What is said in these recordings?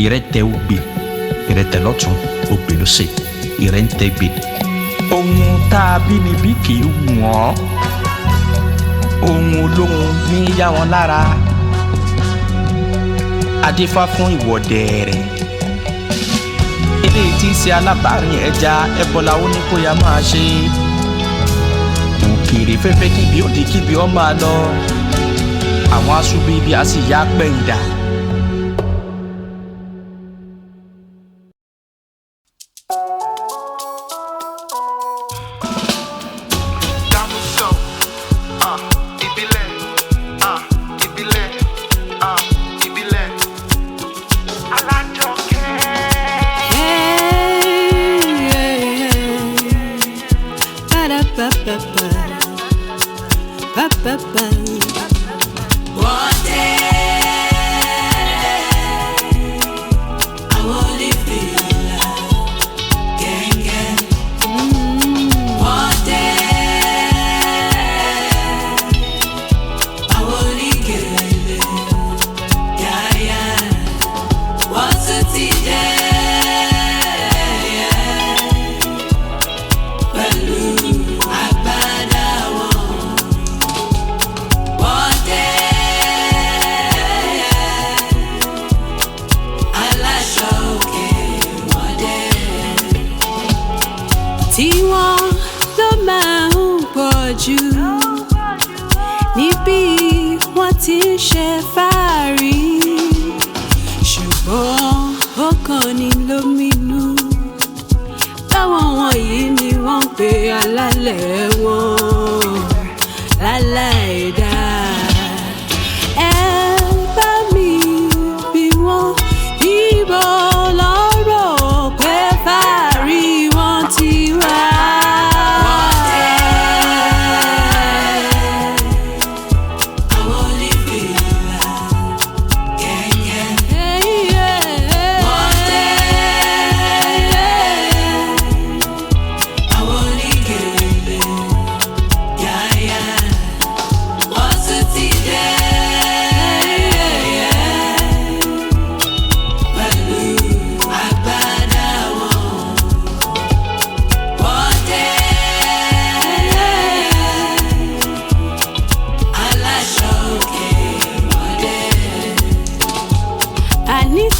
ìrẹ́tẹ̀ ògbè ìrẹ́tẹ̀ lọ́tún ògbè lósì ìrẹ́ntẹ̀ gbè. ohun tá a bí níbí kì í wù wọ́n ohun olóhun ní yá wọn lára adífá fún ìwọ̀dẹ̀ rẹ̀ eléyìí tí í ṣe alábàárìn ẹja ẹbọlá ó ní kó ya máa ṣe òkèèrè fẹ́fẹ́ kíbi ó di kíbi ó máa lọ àwọn aṣubú ibi á sì yá pẹ̀yìndà. Níbi wọ́n ti ń ṣe fàárí ṣùgbọ́n ó kàn ní lóminú táwọn wọ̀nyí ni wọ́n ń pe alálẹ̀ wọn láláìdá. Ẹ bá mi bí wọ́n níbo lọ́rọ̀ pé fàárí wọn ti wá.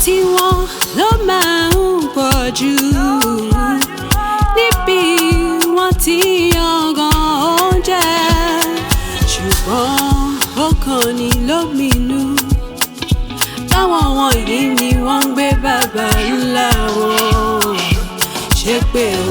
Tiwọn ló máa ń pọ̀ jù níbi wọ́n ti yangàn oúnjẹ ṣùgbọ́n ó kàn ní lóminú táwọn wọ̀nyí ni wọ́n ń gbé bàbá ńlá wọn ṣépè o.